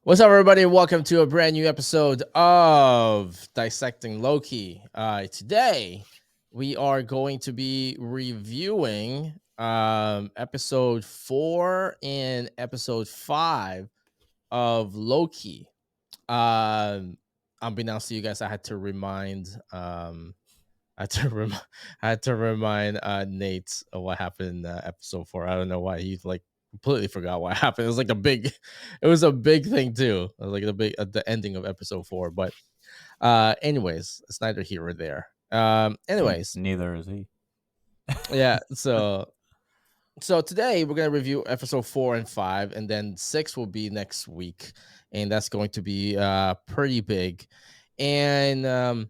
What's up, everybody? Welcome to a brand new episode of Dissecting Loki. Today, we are going to be reviewing episode 4 and episode 5 of Loki. Unbeknownst to you guys, I had to remind I had to remind Nate of what happened in episode 4. I don't know why he completely forgot what happened. It was like it was a big thing too. It was like the ending of episode 4. But anyways, it's neither here or there. Anyways, Neither is he. yeah. So today we're gonna review episode 4 and 5, and then 6 will be next week, and that's going to be pretty big. And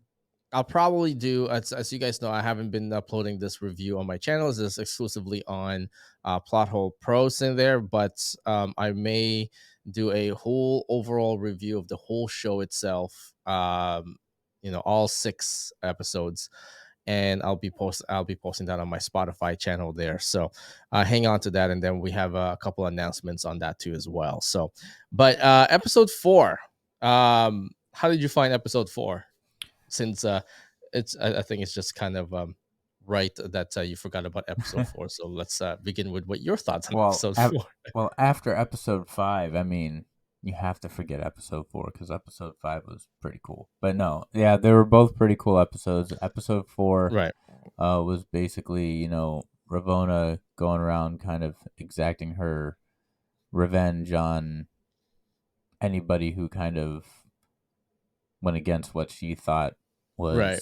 I'll probably do, as you guys know, I haven't been uploading this review on my channel. This is exclusively on Plot Hole Pros in there, but I may do a whole overall review of the whole show itself. All 6 episodes, and I'll be posting that on my Spotify channel there. So hang on to that, and then we have a couple announcements on that too as well. So, but episode 4, how did you find episode 4? Since I think it's just kind of right that you forgot about episode 4. So let's begin with what your thoughts on episode 4. Well, after episode 5, I mean, you have to forget episode 4 because episode 5 was pretty cool. But no, yeah, they were both pretty cool episodes. Episode 4 Right. Was basically, Ravonna going around kind of exacting her revenge on anybody who kind of went against what she thought was, Right.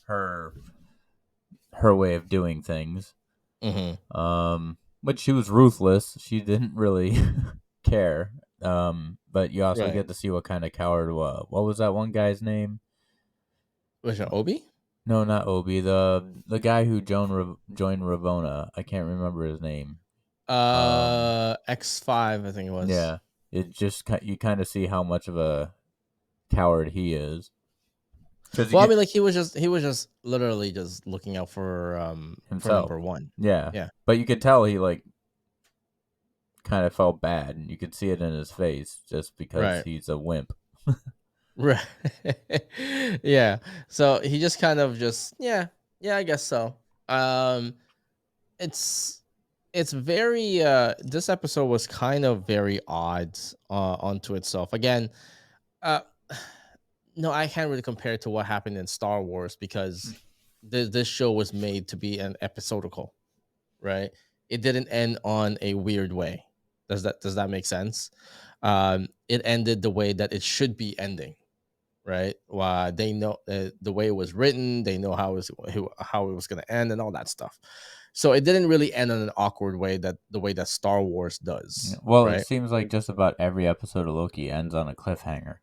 her way of doing things. Mm-hmm. But she was ruthless. She didn't really care. But you also Right. get to see what kind of coward. What was that one guy's name? Was it Obi? No, not Obi. The guy who joined Ravonna. I can't remember his name. X5, I think it was. Yeah, it just you kind of see how much of a coward he is. Well, I mean, like he was just literally just looking out for himself. for number 1. Yeah. But you could tell he kind of felt bad, and you could see it in his face just because he's a wimp. Right. Yeah. So he just kind of yeah, I guess so. It's very this episode was kind of very odd onto itself. Again, uh no, I can't really compare it to what happened in Star Wars because this show was made to be an episodical, right? It didn't end on a weird way. Does that make sense? It ended the way that it should be ending, right? They know the way it was written, they know how it was going to end and all that stuff. So it didn't really end in an awkward way, the way that Star Wars does. Well, right? It seems like just about every episode of Loki ends on a cliffhanger.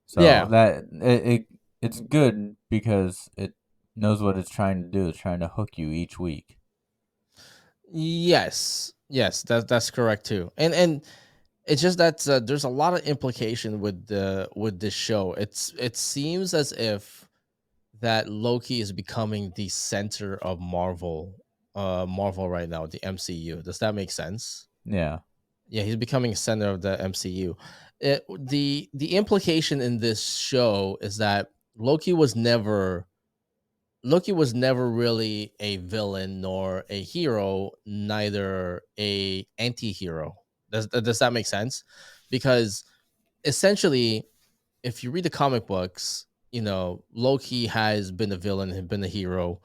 So Yeah. that it's good because it knows what it's trying to do. It's trying to hook you each week. Yes, that's correct too. And it's just that there's a lot of implication with this show. It seems as if that Loki is becoming the center of Marvel right now, the MCU. Does that make sense? Yeah. Yeah, he's becoming center of the MCU. The implication in this show is that Loki was never really a villain nor a hero, neither a anti-hero. Does that make sense? Because essentially, if you read the comic books, Loki has been a villain, has been a hero,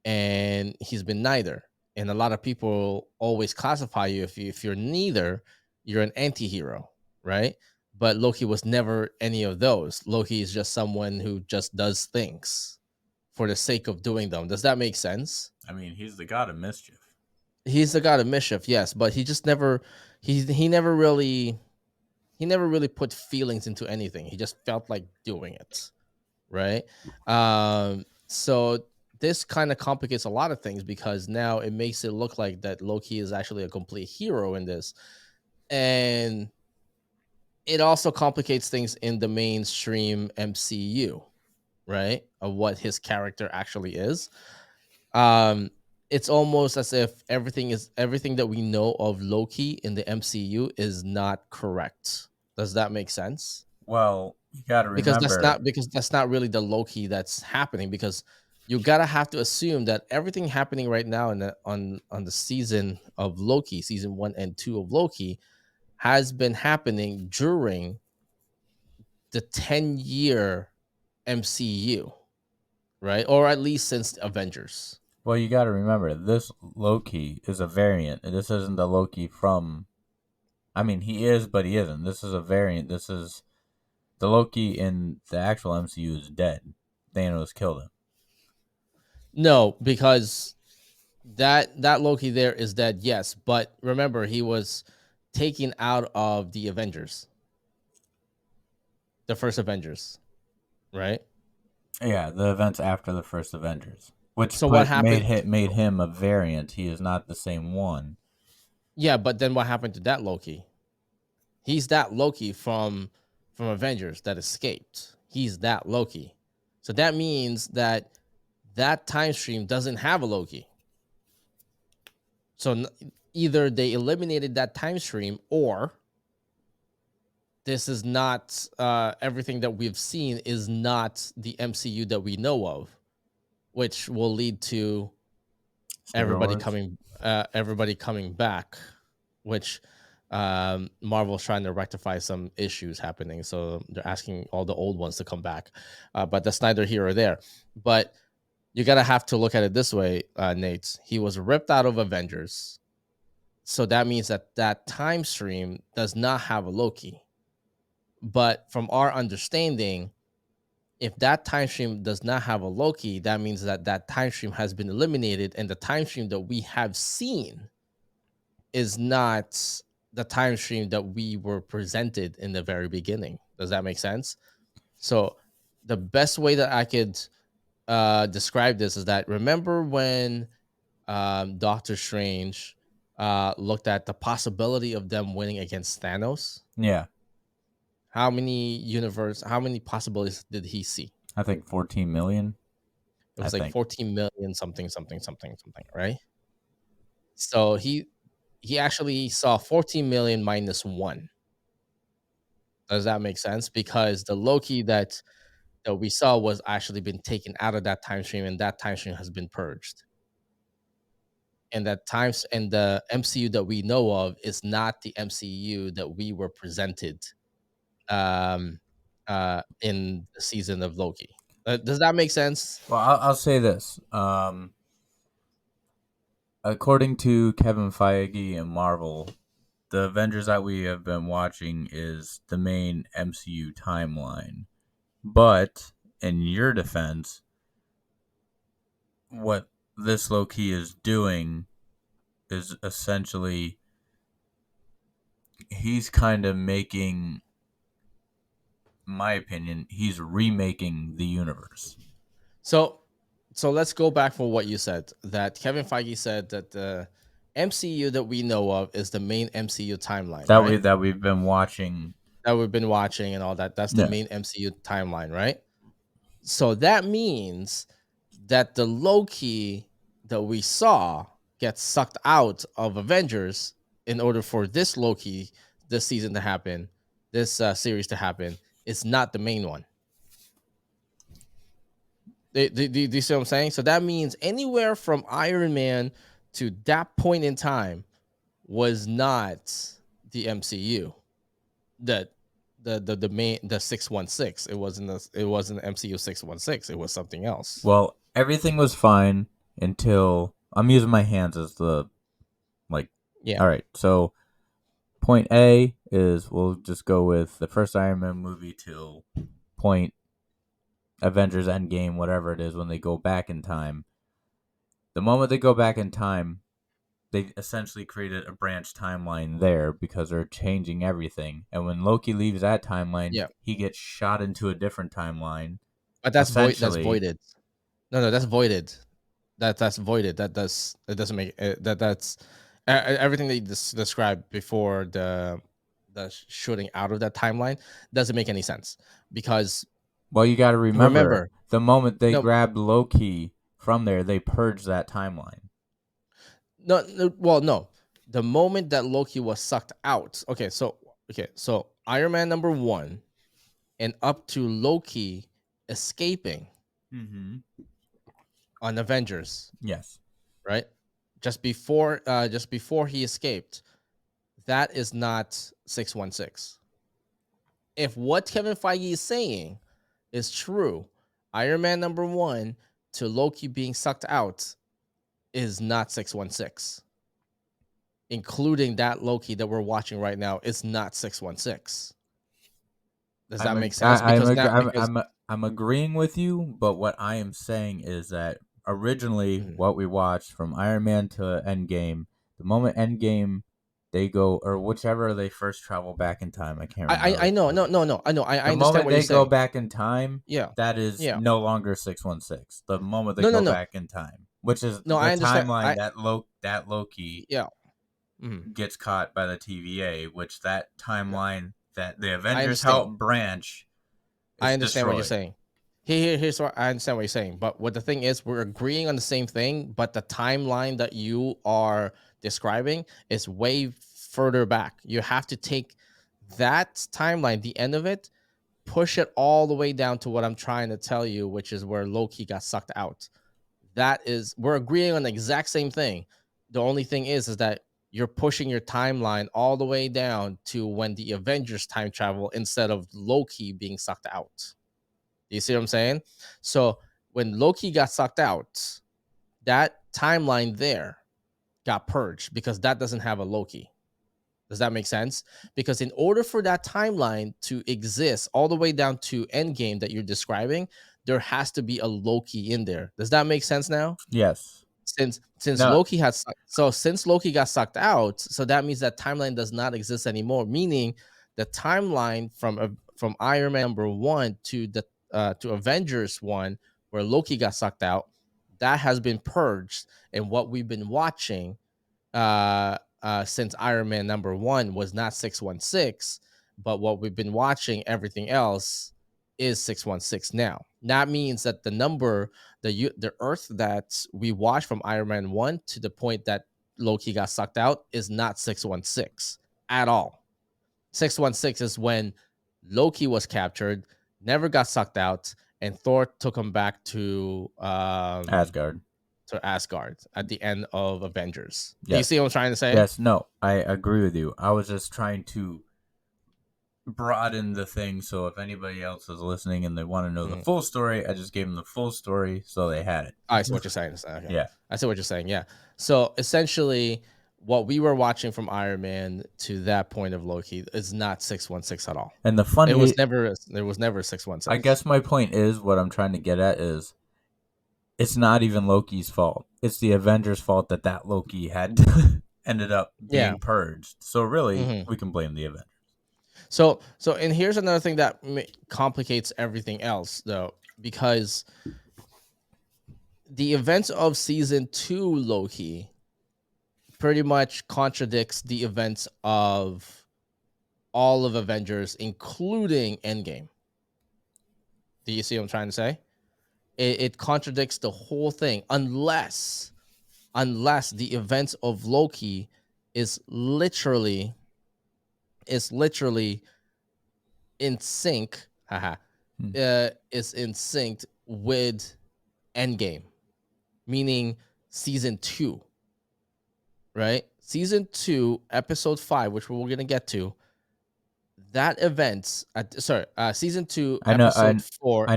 and he's been neither. And a lot of people always classify you, if you're neither, you're an anti-hero, right? But Loki was never any of those. Loki is just someone who just does things for the sake of doing them. Does that make sense? I mean, he's the god of mischief. He's the god of mischief, yes, but he just never he never really put feelings into anything. He just felt like doing it, right? So this kind of complicates a lot of things because now it makes it look like that Loki is actually a complete hero in this, and it also complicates things in the mainstream MCU, right? Of what his character actually is. It's almost as if everything that we know of Loki in the MCU is not correct. Does that make sense? Well, you got to remember. Because that's not really the Loki that's happening, because you gotta have to assume that everything happening right now in on the season of Loki, season 1 and 2 of Loki, has been happening during the 10-year MCU, right? Or at least since Avengers. Well, you got to remember this Loki is a variant. This isn't the Loki from. I mean, he is, but he isn't. This is a variant. This is the Loki in the actual MCU is dead. Thanos killed him. No, because that Loki there is dead, yes, but remember he was taken out of the Avengers, the first Avengers, right? Yeah, the events after the first Avengers, which So what put happened? made him a variant. He is not the same one. Yeah, but then what happened to that Loki? He's that Loki from Avengers that escaped. He's that Loki. So that means that that time stream doesn't have a Loki. So either they eliminated that time stream, or this is not everything that we've seen is not the MCU that we know of, which will lead to Secret Wars. everybody coming back, which Marvel's trying to rectify some issues happening, so they're asking all the old ones to come back, but that's neither here or there. But you gotta have to look at it this way, Nate. He was ripped out of Avengers, so that means that that time stream does not have a Loki. But from our understanding, if that time stream does not have a Loki, that means that that time stream has been eliminated, and the time stream that we have seen is not the time stream that we were presented in the very beginning. Does that make sense? So the best way that I could describe this is that, remember when Doctor Strange looked at the possibility of them winning against Thanos? Yeah, How many possibilities did he see? I think 14 million. It I was like think. 14 million something something something something, right? So he actually saw 14 million minus 1. Does that make sense? Because the Loki that we saw was actually been taken out of that time stream, and that time stream has been purged. And that times and the MCU that we know of is not the MCU that we were presented um in the season of Loki. Does that make sense? Well, I'll say this. According to Kevin Feige and Marvel, the Avengers that we have been watching is the main MCU timeline. But in your defense, what this Loki is doing is essentially he's kind of making, my opinion, he's remaking the universe. So let's go back for what you said, that Kevin Feige said that the MCU that we know of is the main MCU timeline, right? That we've been watching. That we've been watching and all that. That's the Yeah. main MCU timeline, right? So that means that the Loki that we saw gets sucked out of Avengers in order for this Loki, this season to happen, this series to happen, is not the main one. Do you see what I'm saying? So that means anywhere from Iron Man to that point in time was not the MCU. That the main, the 616. It wasn't MCU 616. It was something else. Well, everything was fine until I'm using my hands as the like. Yeah. All right, so point A is we'll just go with the first Iron Man movie till point Avengers Endgame, whatever it is, when they go back in time. The moment they go back in time, they essentially created a branch timeline there because they're changing everything. And when Loki leaves that timeline, Yeah. he gets shot into a different timeline. But that's Essentially, voided. No, that's voided. That's voided. It doesn't make that's everything that you described before the shooting out of that timeline doesn't make any sense, because well, you got to remember remember, the moment they no, grabbed Loki from there, they purged that timeline. no, well, no, the moment that Loki was sucked out. Okay, so Iron Man number 1 and up to Loki escaping Mm-hmm. on Avengers, Yes. right? Just before he escaped, that is not 616. If what Kevin Feige is saying is true, Iron Man number 1 to Loki being sucked out is not 616. Including that Loki that we're watching right now is not 616. Does that make sense? Because now because I'm agreeing with you, but what I am saying is that originally Mhm. what we watched from Iron Man to Endgame, the moment Endgame they go or whichever they first travel back in time, I can't I remember. know, no, I know, I The understand moment what you're they go saying. back in time, Yeah, that is yeah. no longer 616. The moment they No, no, go no, back in time, which is no. the I understand. timeline that Loki Yeah, mhm. gets caught by the TVA, which that No, timeline that the I Avengers understand. help branch I is understand what you're destroyed. saying. Here's what I understand what you're saying. But what the thing is, we're agreeing on the same thing, but the timeline that you are describing is way further back. You have to take that timeline, the end of it, push it all the way down to what I'm trying to tell you, which is where Loki got sucked out. That is, we're agreeing on the exact same thing. The only thing is that you're pushing your timeline all the way down to when the Avengers time travel instead of Loki being sucked out. Do you see what I'm saying? So when Loki got sucked out, that timeline there got purged because that doesn't have a Loki. Does that make sense? Because in order for that timeline to exist all the way down to Endgame that you're describing, there has to be a Loki in there. Does that make sense now? Yes. Since No. Loki has since Loki got sucked out, so that means that timeline does not exist anymore. Meaning the timeline from Iron Man number 1 to Avengers 1, where Loki got sucked out, that has been purged, and what we've been watching since Iron Man number 1 was not 616, but what we've been watching, everything else is 616 now. That means that the number, the Earth that we watched from Iron Man 1 to the point that Loki got sucked out is not 616 at all. 616 is when Loki was captured, never got sucked out, and Thor took him back Asgard. to Asgard at the end of Avengers. Do you Yes. see what I'm trying to say? Yes. No. I agree with you. I was just trying to broaden the thing so if anybody else is listening and they want to know the Mhm. full story, I just gave them the full story so they had it. I see what you're saying. Okay. Yeah. I see what you're saying. Yeah. So essentially, what we were watching from Iron Man to that point of Loki is not 616 at all. And the It was funny, never. There was never I 616. guess my point is what I'm trying to get at is it's not even Loki's fault. It's the Avengers' fault that Loki had ended up Yeah. being purged. So really, Hmm. we can blame the Avengers. So and here's another thing that complicates everything else, though, because the events of season 2 Loki pretty much contradicts the events of all of Avengers, including Endgame. Do you see what I'm trying to say? It contradicts the whole thing, unless the events of Loki is literally is literally in sync. Haha, Hmm. is in sync with Endgame, meaning season 2, right? Season 2, episode 5, which we're gonna get to, that events at season 2 I know, episode 4 I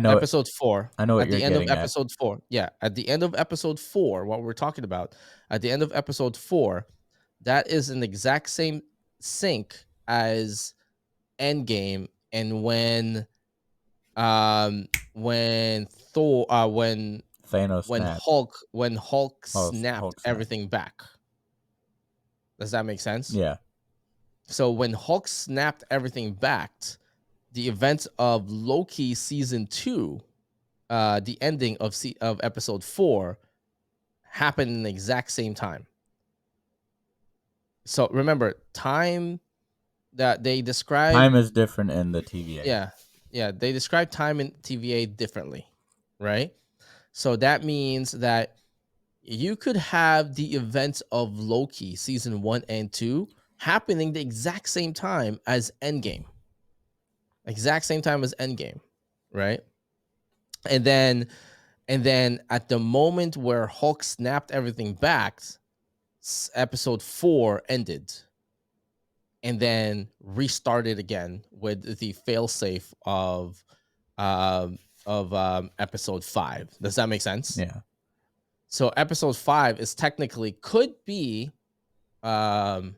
know what at you're the end of getting at. episode 4, yeah, at the end of episode 4, what we're talking about at the end of episode 4, that is an exact same sync as Endgame. And when Thor Thanos snapped. when Hulk Oh, snapped Hulk snapped. everything back. Does that make sense? Yeah. So when Hulk snapped everything back, the events of Loki season 2, the ending of episode 4, happened in the exact same time. So remember, time that they describe, Time is different in the TVA. yeah, yeah, they describe time in TVA differently, right? So that means that you could have the events of Loki season 1 and 2 happening the exact same time as Endgame. exact same time as Endgame, right? And then at the moment where Hulk snapped everything back, episode 4 ended and then restarted again with the failsafe of episode 5. Does that make sense? Yeah. So episode 5 is technically um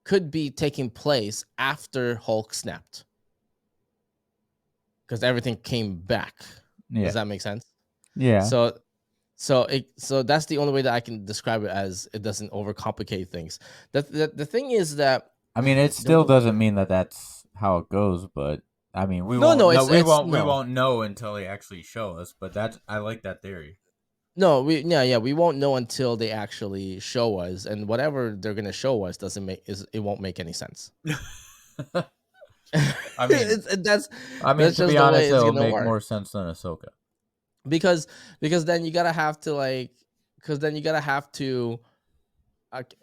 could be taking place after Hulk snapped because everything came back. Does Yeah. that make sense? Yeah. So that's the only way that I can describe it, as it doesn't overcomplicate things. The thing is that I mean, it still doesn't mean that that's how it goes, but I mean, we no, won't no, know. it's We no. won't know until they actually show us. But that's I like that theory. No, we won't know until they actually show us, and whatever they're gonna show us doesn't make is it won't make any sense. I mean, That's to just be the way honest, it's it'll gonna make work more sense than Ahsoka. because then you gotta have to like because then you gotta have to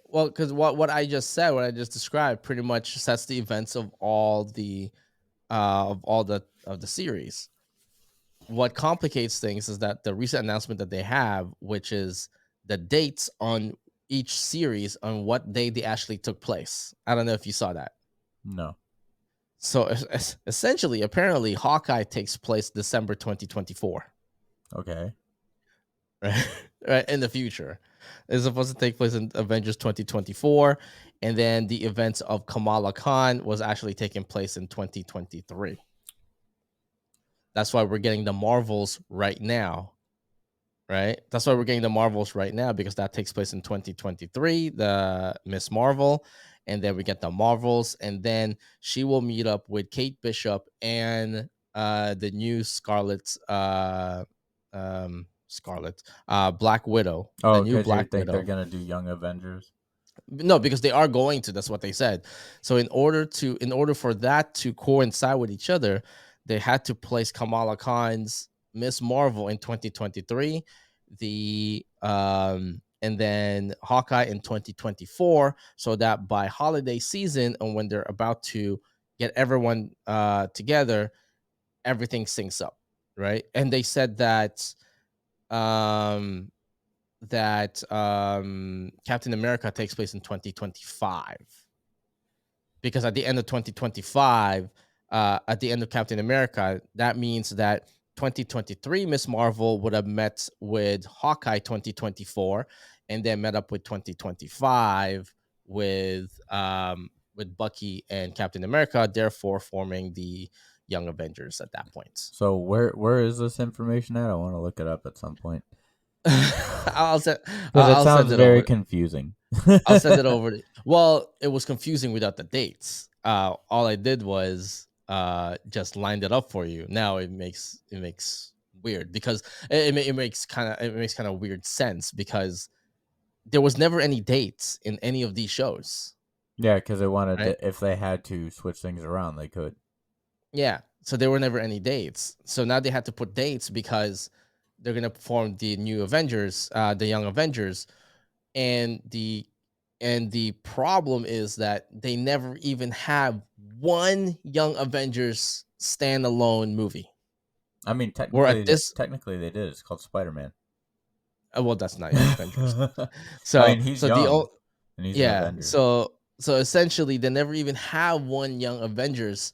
well because what I just said, what I just described, pretty much sets the events of all of the series. What complicates things is that the recent announcement that they have, which is the dates on each series on what day they actually took place. I don't know if you saw that. No. So essentially, apparently, Hawkeye takes place December 2024, Okay. right? Right in the future. It's supposed to take place in Avengers 2024, and then the events of Kamala Khan was actually taking place in 2023. That's why we're getting the Marvels right now, right? That's why we're getting the Marvels right now, because that takes place in 2023, the Miss Marvel, and then we get the Marvels, and then she will meet up with Kate Bishop and the new Black Widow, the Oh, new because you Black think they're Widow. gonna do Young Avengers? No, because they are going to. That's what they said. So in order for that to coincide with each other, they had to place Kamala Khan's Miss Marvel in 2023, and then Hawkeye in 2024, so that by holiday season and when they're about to get everyone together, everything syncs up, right? And they said um that Captain America takes place in 2025, because at the end of 2025, at the end of Captain America, that means that 2023 Miss Marvel would have met with Hawkeye 2024, and then met up with 2025 with Bucky and Captain America, therefore forming the Young Avengers at that point. So where is this information at? I want to look it up at some point I'll send because it send sounds it very over. confusing. I'll send it over. Well, it was confusing without the dates. All I did was just lined it up for you. Now it makes weird, because it makes kind of weird sense, because there was never any dates in any of these shows, Yeah, because they wanted right? to, if they had to switch things around, they could. Yeah, so there were never any dates. So now they had to put dates because they're gonna form the new Avengers, the Young Avengers, and the problem is that they never even have one Young Avengers standalone movie. I mean, We're at this. technically they did. It's called Spider-Man. Well, that's not Young Avengers. I So mean, he's so the young and he's an yeah. Avenger. So essentially, they never even have one Young Avengers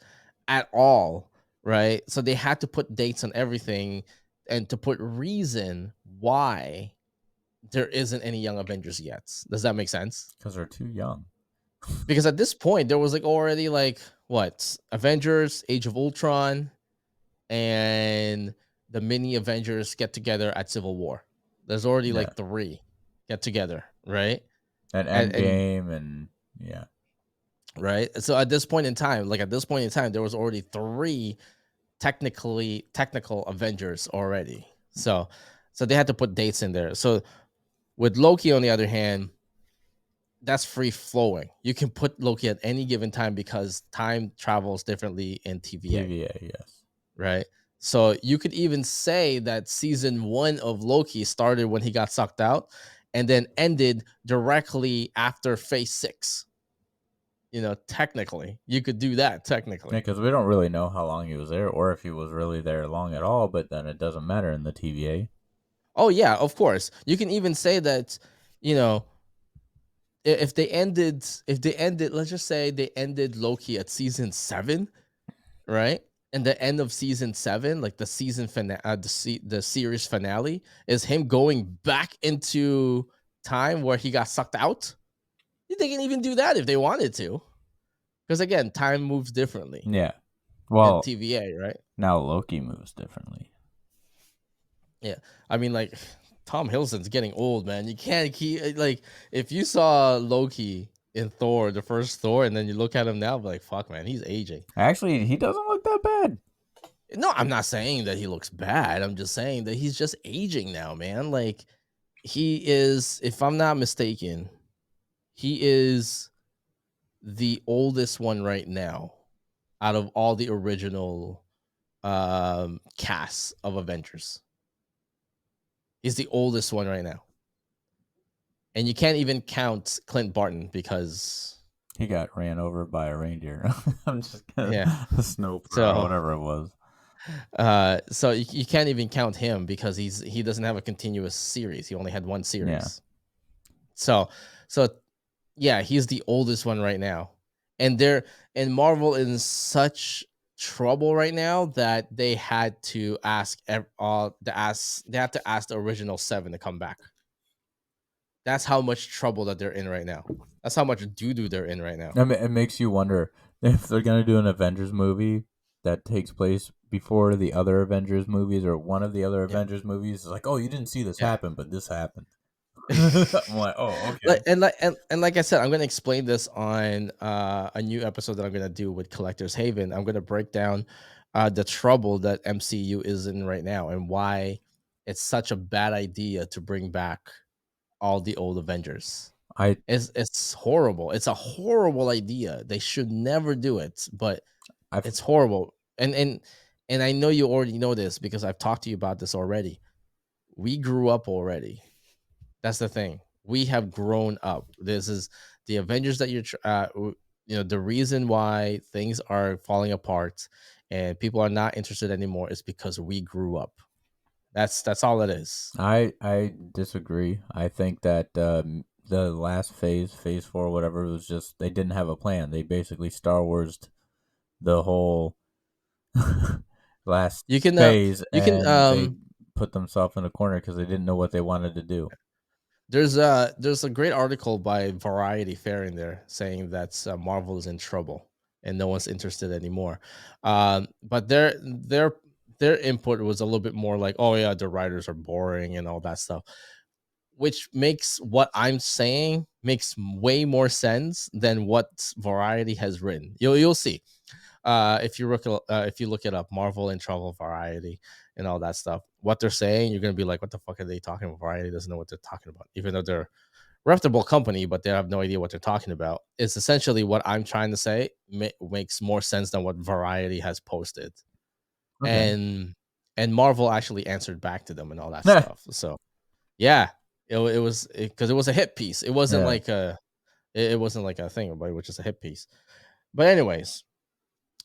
at all, right? So they had to put dates on everything, and to put reason why there isn't any Young Avengers yet. Does that make sense? Because they're too young. Because at this point there was like already like what, Avengers Age of Ultron and the mini Avengers get together at Civil War. There's already Yeah. like 3 get together, right? And And Endgame and yeah. right, so at this point in time, there was already 3 technical Avengers already. So they had to put dates in there. So with Loki, on the other hand, that's free flowing. You can put Loki at any given time because time travels differently in TVA, TVA, yes. right? So you could even say that season 1 of Loki started when he got sucked out and then ended directly after phase 6. technically you could do that Yeah, technically. because we don't really know how long he was there, or if he was really there long at all. But then it doesn't matter in the TVA. Oh yeah, of course. You can even say that, you know, if they ended, let's just say they ended Loki at season 7, right? And the end of season 7, like the season finale, the series finale is him going back into time where he got sucked out. They can even do that if they wanted to, because again, time moves differently Yeah. in Well, TVA, right? now Loki moves differently. Yeah, I mean, like Tom Hiddleston's getting old, man. You can't keep like if you saw Loki in Thor, the first Thor, and then you look at him now, be like, fuck, man, he's aging. Actually, he doesn't look that bad. No, I'm not saying that he looks bad. I'm just saying that he's just aging now, man. Like he is, if I'm not mistaken, he is the oldest one right now out of all the original casts of Avengers. He's the oldest one right now. And you can't even count Clint Barton because He got ran over by a reindeer. I'm just kidding. yeah. A snowplow, So whatever it was. so you can't even count him because he doesn't have a continuous series. He only had one Yeah. series. So yeah, he's the oldest one right now. And Marvel is in such trouble right now that they had to they had to ask the original 7 to come back. That's how much trouble that they're in right now. That's how much doo-doo they're in right now. I mean, it makes you wonder if they're gonna do an Avengers movie that takes place before the other Avengers movies or one of the other Yeah. Avengers movies. It's like, oh, you didn't see this Yeah. happen, but this happened. I'm like, oh, okay. Like I said, I'm gonna explain this on a new episode that I'm gonna do with Collector's Haven. I'm gonna break down the trouble that MCU is in right now and why it's such a bad idea to bring back all the old Avengers. I It's horrible. It's a horrible idea. They should never do it, but I it's horrible. And I know you already know this because I've talked to you about this already. We grew up already. That's the thing. We have grown up. This is the Avengers that the reason why things are falling apart and people are not interested anymore is because we grew up. That's all it is. I disagree. I think that the last phase 4, whatever, was just they didn't have a plan. They basically Star Wars'd the whole last You can phase, you can and they put themselves in a corner because they didn't know what they wanted to do. there's a great article by Variety Fair in there saying that Marvel is in trouble and no one's interested anymore. But their input was a little bit more like, oh yeah, the writers are boring and all that stuff, which makes what I'm saying makes way more sense than what Variety has written. You'll see. If you look it up, Marvel in Trouble, Variety, and all that stuff. What they're saying, you're gonna be like, "What the fuck are they talking about?" Variety doesn't know what they're talking about, even though they're a reputable company, but they have no idea what they're talking about. It's essentially what I'm trying to say makes more sense than what Variety has posted, Okay. and Marvel actually answered back to them and all that stuff. So yeah, it was because it was a hit piece. It wasn't Yeah. like it wasn't like a thing, but it was just a hit piece. But anyways,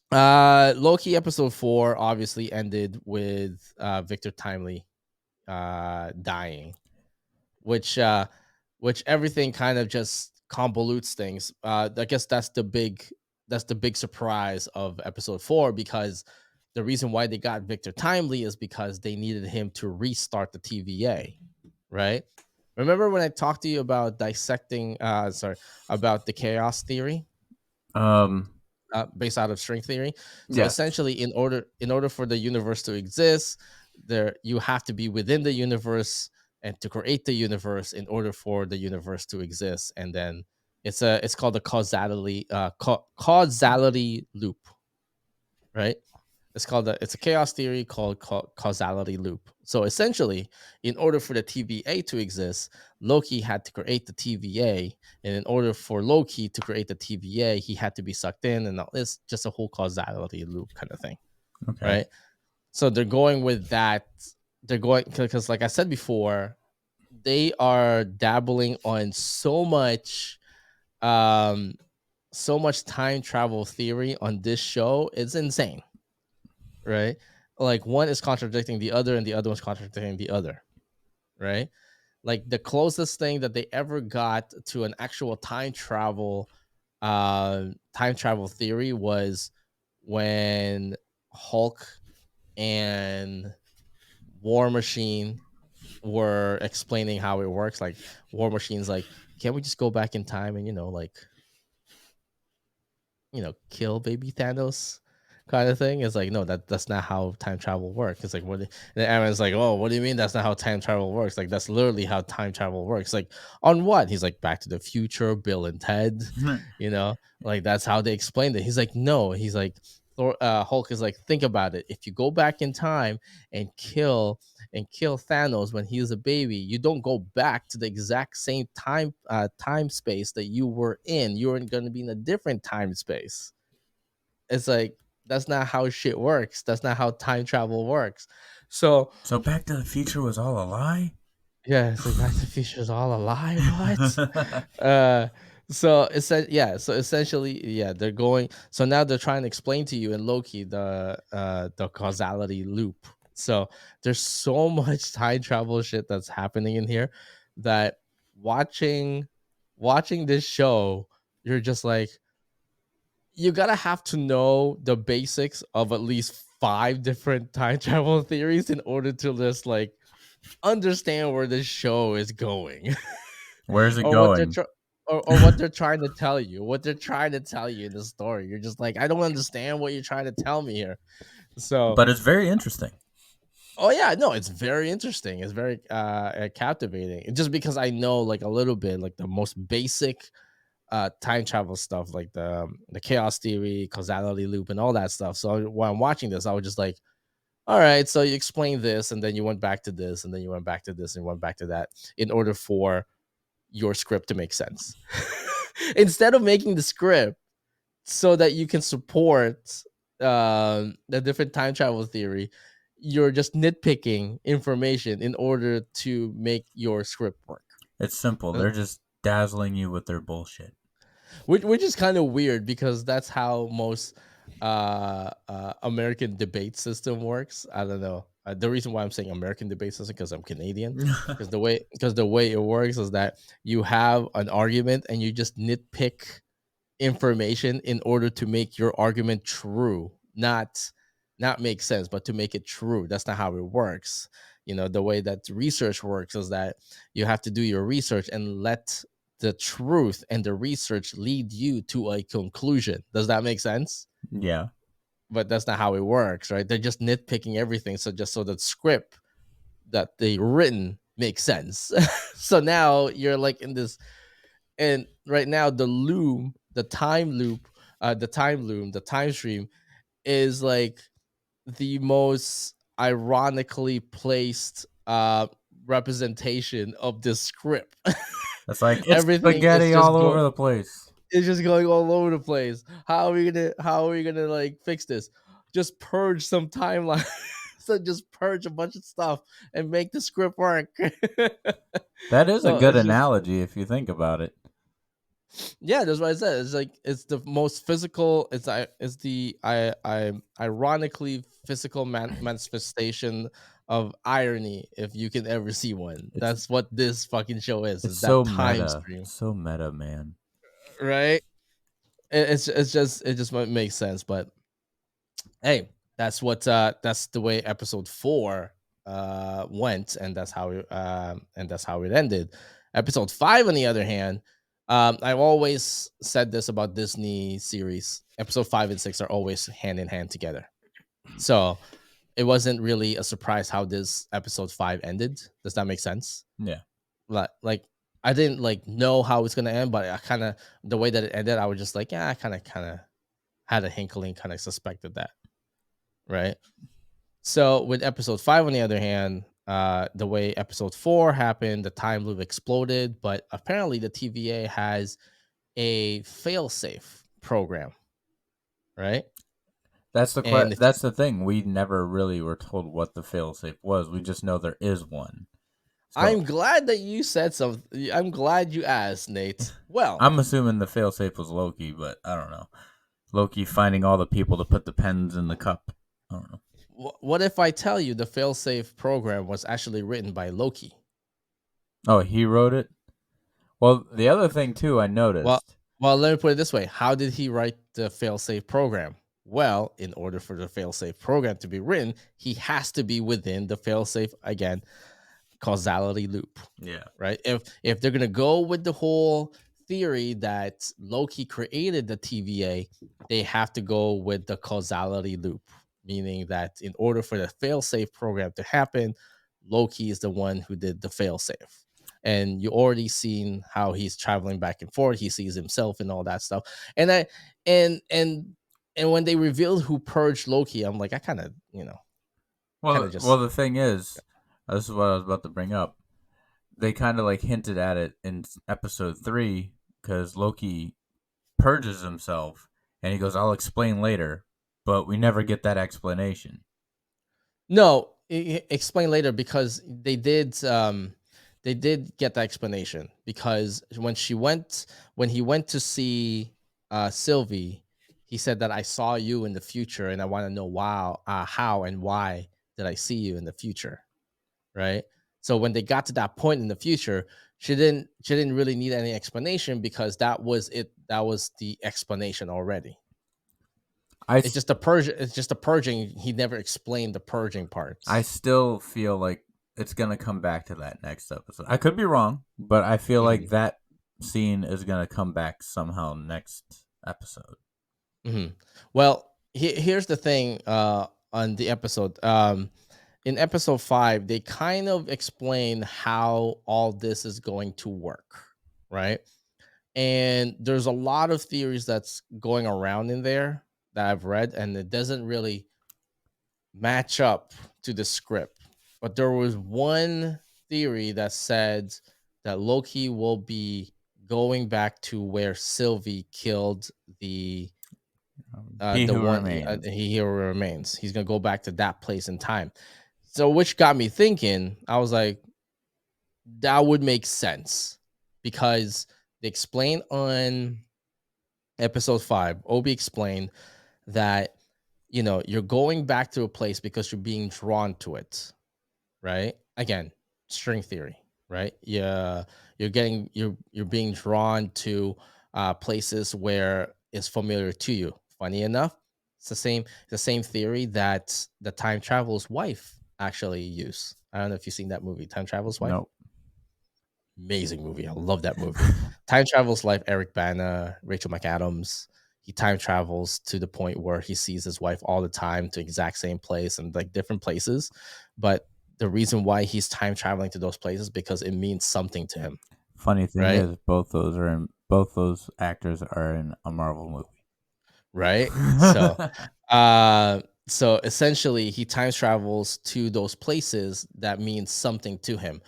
Loki episode 4 obviously ended with Victor Timely dying, which everything kind of just convolutes things. I guess that's the big surprise of episode 4 because the reason why they got Victor Timely is because they needed him to restart the TVA, right? Remember when I talked to you about about the chaos theory? Um. Based out of string theory. So Yes. essentially, in order for the universe to exist, there you have to be within the universe and to create the universe in order for the universe to exist. And then it's called the causality loop, right? It's a chaos theory called causality loop. So essentially, in order for the TVA to exist, Loki had to create the TVA, and in order for Loki to create the TVA, he had to be sucked in, and it's just a whole causality loop kind of thing, Okay. right? So they're going with that. They're going because, like I said before, they are dabbling on um so much time travel theory on this show. It's insane, right? Like one is contradicting the other, and the other one's contradicting the other, right? Like the closest thing that they ever got to an actual time travel theory was when Hulk and War Machine were explaining how it works. Like War Machine's like, can't we just go back in time and like kill baby Thanos kind of thing? It's like, no, that's not how time travel works. It's like, and Aaron's like, oh, what do you mean that's not how time travel works? Like, that's literally how time travel works. Like, on what? He's like, Back to the Future, Bill and Ted, like that's how they explained it. He's like, no, he's like, Hulk is like, think about it. If you go back in time and kill Thanos when he was a baby, you don't go back to the exact same time space that you were in. You're going to be in a different time space. It's like, that's not how shit works. That's not how time travel works. So Back to the Future was all a lie? yeah, it's like Back to the Future is all a lie. What? uh so essentially, yeah, they're going, so now they're trying to explain to you in Loki the causality loop. So there's so much time travel shit that's happening in here that watching this show, you're just like, you gotta have to know the basics of at least 5 different time travel theories in order to just like understand where this show is going. Where's it or what they're going? tr- or what they're trying to tell you, in the story. You're just like, I don't understand what you're trying to tell me here. So, But it's very interesting. oh yeah, no, it's very interesting. It's very captivating. Just because I know like a little bit, like the most basic time travel stuff, like the chaos theory, causality loop, and all that stuff. So while I'm watching this, I was just like, all right, so you explained this, and then you went back to this, and then you went back to this, and went back to that, in order for your script to make sense. Instead of making the script so that you can support the different time travel theory, you're just nitpicking information in order to make your script work. It's simple. Uh, They're just dazzling you with their bullshit. which is kind of weird because that's how most American debate system works. I don't know. The reason why I'm saying American debate system, because I'm Canadian, because the way it works is that you have an argument and you just nitpick information in order to make your argument true, not make sense, but to make it true. That's not how it works. The way that research works is that you have to do your research and let the truth and the research lead you to a conclusion. Does that make sense? Yeah. But that's not how it works, right? They're just nitpicking everything, so just so the script that they written makes sense. So now you're like in this, and right now the time loop, the time stream is like the most ironically placed representation of this script. It's like, it's Everything spaghetti all over the place. is just going all over the place. How are we gonna like fix this? Just purge some timeline. So just purge a bunch of stuff and make the script work. That is a So good it's just, analogy if you think about it. yeah, that's what I said. It's like, it's the most physical. It's the I ironically physical manifestation of irony, if you can ever see one. It's That's what this fucking show is it's so that time meta. stream, So meta, man. right? It just might make sense, but hey, that's the way episode 4 went, and that's how it ended. Episode 5, on the other hand, I've always said this about Disney series. Episode 5 and 6 are always hand in hand together. So it wasn't really a surprise how this episode 5 ended. Does that make sense? Yeah. Like I didn't like know how it's gonna end, but I kind of, the way that it ended, I was just like, yeah, I kind of had a hinkling, kind of suspected that, right? So with episode 5, on the other hand, the way episode 4 happened, the time loop exploded, but apparently the TVA has a failsafe program, right? And if That's the thing. We never really were told what the failsafe was. We just know there is one. So I'm glad that you said something. I'm glad you asked, Nate. Well, I'm assuming the failsafe was Loki, but I don't know. Loki finding all the people to put the pens in the cup. I don't know. what if I tell you the failsafe program was actually written by Loki? Oh, he wrote it? Well, the other thing too I Well, noticed. let me put it this way. How did he write the failsafe program? Well, in order for the failsafe program to be written, he has to be within the failsafe again causality loop, Yeah. right? If they're gonna go with the whole theory that Loki created the TVA, they have to go with the causality loop, meaning that in order for the failsafe program to happen, Loki is the one who did the failsafe. And you already seen how he's traveling back and forth. He sees himself and all that stuff. And I and when they revealed who purged Loki, I'm like, I kind of, kind Well, of just the thing is, this is what I was about to bring up. They kind of like hinted at it in episode 3 because Loki purges himself and he goes, "I'll explain later," but we never get that explanation. No, explain later because they did get that explanation because when he went to see Sylvie, he said that I saw you in the future and I want to know how and why did I see you in the future, right? So when they got to that point in the future, she didn't really need any explanation because that was it, that was the explanation already. I, It's just the purging. He never explained the purging I parts. still feel like it's gonna come back to that next episode. I could be wrong, but I feel like Mhm, that scene is gonna come back somehow next episode. mhm. Well, here's the thing, on the episode. In episode 5, they kind of explain how all this is going to work, right? And there's a lot of theories that's going around in there that I've read, and it doesn't really match up to the script. But there was one theory that said that Loki will be going back to where Sylvie killed He the who one remains. he hero remains. He's gonna go back to that place in time. So, which got me thinking. I was like, that would make sense because they explained on episode 5. Obi explained that you're going back to a place because you're being drawn to it, right? Again, string theory, right? Yeah, you're being drawn to places where it's familiar to you. Funny enough, it's the same theory that the time traveler's wife actually used. I don't know if you've seen that movie, Time Traveler's Wife. Nope. Amazing movie. I love that movie. Time travels life. Eric Bana, Rachel McAdams. He time travels to the point where he sees his wife all the time to exact same place and like different places. But the reason why he's time traveling to those places because it means something to him, Funny thing right? is, both those actors are in a Marvel movie. Right. So essentially he time travels to those places that means something to him.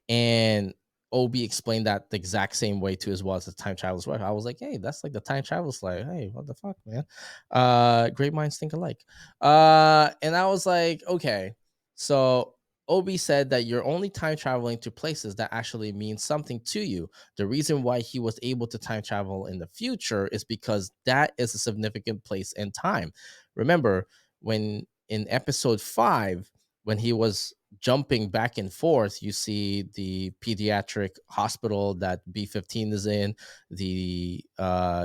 And Obi explained that the exact same way too, as well as the time traveler's wife. I was like, hey, that's like the time traveler's life. Hey, what the fuck, man? Great minds think alike. And I was like, okay. So Obi said that you're only time traveling to places that actually mean something to you. The reason why he was able to time travel in the future is because that is a significant place and time. Remember, when in episode 5, when he was jumping back and forth, you see the pediatric hospital that B-15 is in, the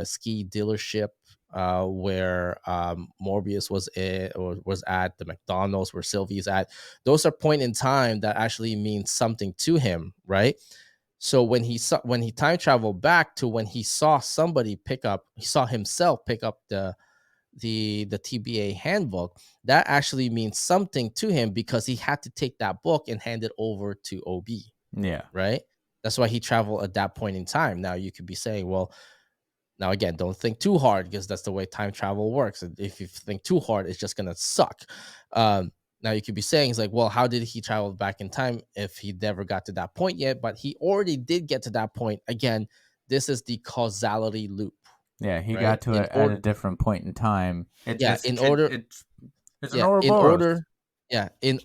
ski dealership where Morbius was at, the McDonald's where Sylvie's at. Those are point in time that actually mean something to him, right? So when he time traveled back to when he saw himself pick up the TBA handbook, that actually means something to him because he had to take that book and hand it over to OB, Yeah. right? That's why he traveled at that point in time. Now you could be saying, well, now again, don't think too hard because that's the way time travel works. And if you think too hard, it's just gonna suck. Now you could be saying, it's like, well, how did he travel back in time if he never got to that point yet? But he already did get to that point. Again, this is the causality loop, Yeah, he right? got to it at a different point in time. Yeah, in order It's an yeah, Ouroboros. in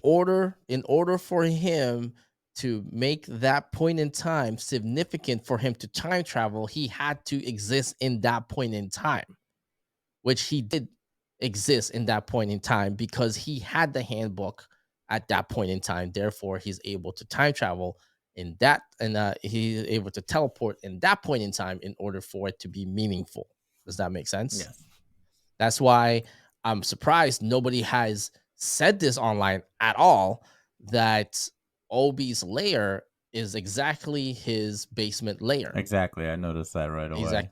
order for him to make that point in time significant for him to time travel, he had to exist in that point in time, which he did exist in that point in time because he had the handbook at that point in time. Therefore, he's able to time travel in that, and he's able to teleport in that point in time in order for it to be meaningful. Does that make sense? Yes. That's why I'm surprised nobody has said this online at all, that Obi's lair is exactly his basement lair. Exactly. I noticed that right away.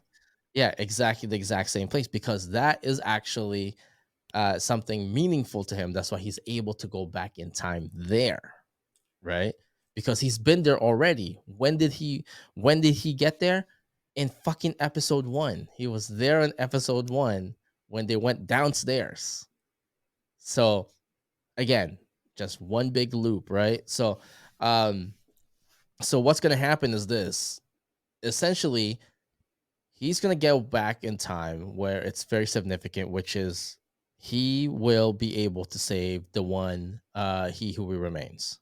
Yeah, exactly the exact same place, because that is actually something meaningful to him. That's why he's able to go back in time there, right? Because he's been there already. When did he get there? In fucking episode 1. He was there in episode 1 when they went downstairs. So again, just one big loop, right? Um so what's going to happen is this. Essentially, he's going to go back in time where it's very significant, which is he will be able to save the one he who remains.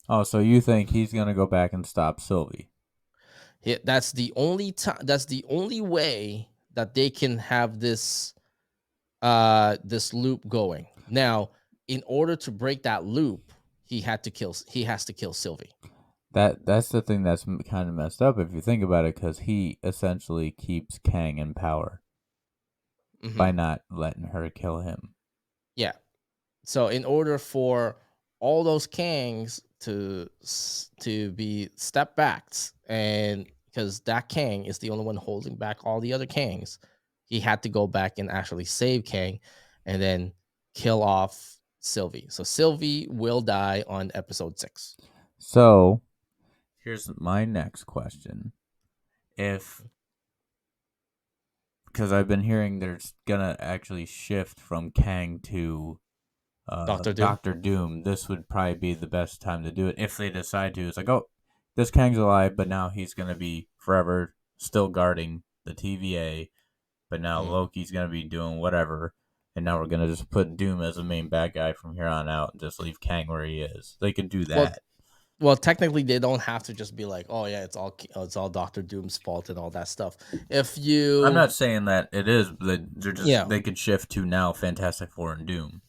Oh, so you think he's gonna go back and stop Sylvie? That's the only time. That's the only way that they can have this loop going. Now, in order to break that loop, he has to kill Sylvie. That's the thing that's kind of messed up if you think about it, because he essentially keeps Kang in power by Hmm. not letting her kill him. Yeah. So in order for all those Kangs to be step backs, and because that Kang is the only one holding back all the other Kangs, he had to go back and actually save Kang, and then kill off Sylvie. So Sylvie will die on episode 6. So here's my next question: If, because I've been hearing there's gonna actually shift from Kang to Doctor Doom. Doctor Doom, this would probably be the best time to do it if they decide to. It's like, oh, this Kang's alive, but now he's gonna be forever still guarding the TVA. But now Mm. Loki's gonna be doing whatever, and now we're gonna just put Doom as the main bad guy from here on out, and just leave Kang where he is. They could do Well, that. well, technically, they don't have to just be like, "Oh yeah, it's all Doctor Doom's fault" and all that stuff. If I'm you, not saying that it is, but yeah, they could shift to now Fantastic Four and Doom.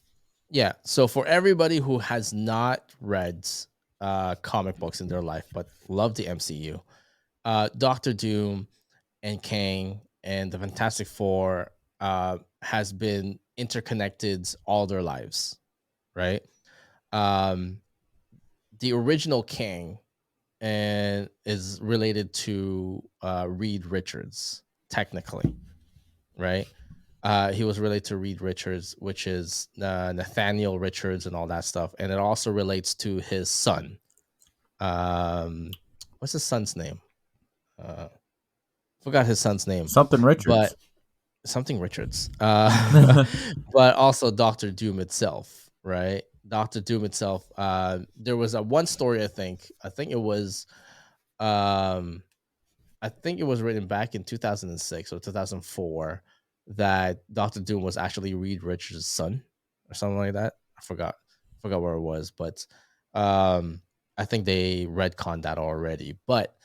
yeah. So for everybody who has not read comic books in their life but love the MCU, Doctor Doom and Kang and the Fantastic Four has been interconnected all their lives, right? Um, the original Kang and is related to Reed Richards, technically, right? He was related to Reed Richards, which is Nathaniel Richards and all that stuff, and it also relates to his son. Um, what's his son's name? Uh, Forgot his son's name, Something but Richards. something Richards. But also Doctor Doom itself, right? Doctor Doom itself. There was a one story, I think it was um I think it was written back in 2006 or 2004 that Doctor Doom was actually Reed Richards' son or something like that. I forgot where it was, but um, I think they retconned that already. But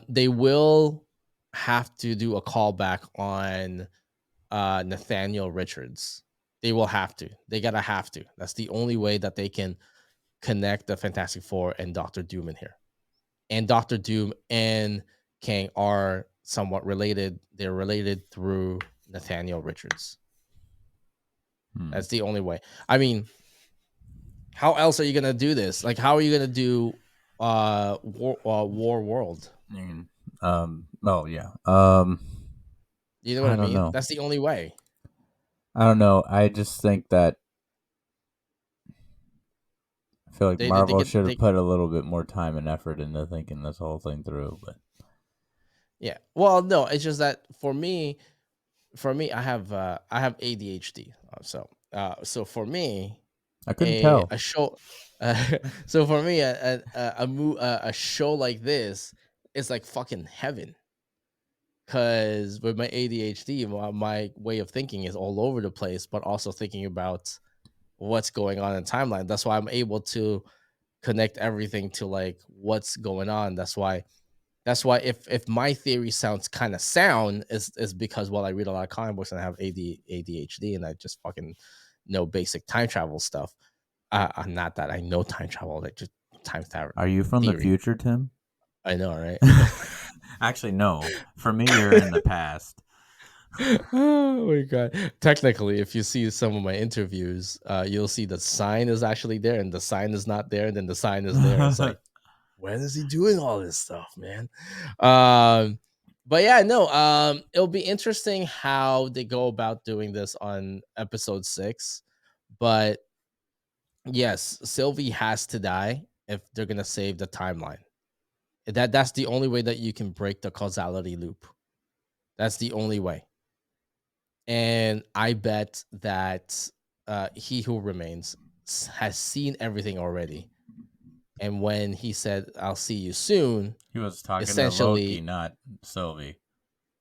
they will have to do a callback on Nathaniel Richards. They will have to. They gotta have to. That's the only way that they can connect the Fantastic Four and Doctor Doom in here. And Doctor Doom and Kang are somewhat related. They're related through Nathaniel Richards. Hmm. That's the only way. I mean, how else are you gonna do this? Like, how are you gonna do War World? Mm. Oh yeah. You know what I I don't mean? know. That's the only way. I don't know. I just think that I feel like They Marvel get should have they put a little bit more time and effort into thinking this whole thing through. But Yeah. Well, no, it's just that for me, I have ADHD. So for me, I couldn't tell. a show so for me a show like this is like fucking heaven, because with my ADHD, my way of thinking is all over the place, but also thinking about what's going on in timeline. That's why I'm able to connect everything to like what's going on. That's why if my theory sounds kind of sound is because, well, I read a lot of comic books and I have ADHD and I just fucking know basic time travel stuff. I'm not that I know time travel, like just time travel Are you from the theory. future, Tim? I know, right? Actually, no. For me, you're in the past. Oh my god! Technically, if you see some of my interviews, you'll see the sign is actually there, and the sign is not there, and then the sign is there. It's like, when is he doing all this stuff, man? Um, but yeah, no. It'll be interesting how they go about doing this on episode 6. But yes, Sylvie has to die if they're gonna save the timeline. That's the only way that you can break the causality loop. That's the only way. And I bet that he who remains has seen everything already. And when he said, "I'll see you soon," He was talking to Loki, essentially not Sylvie.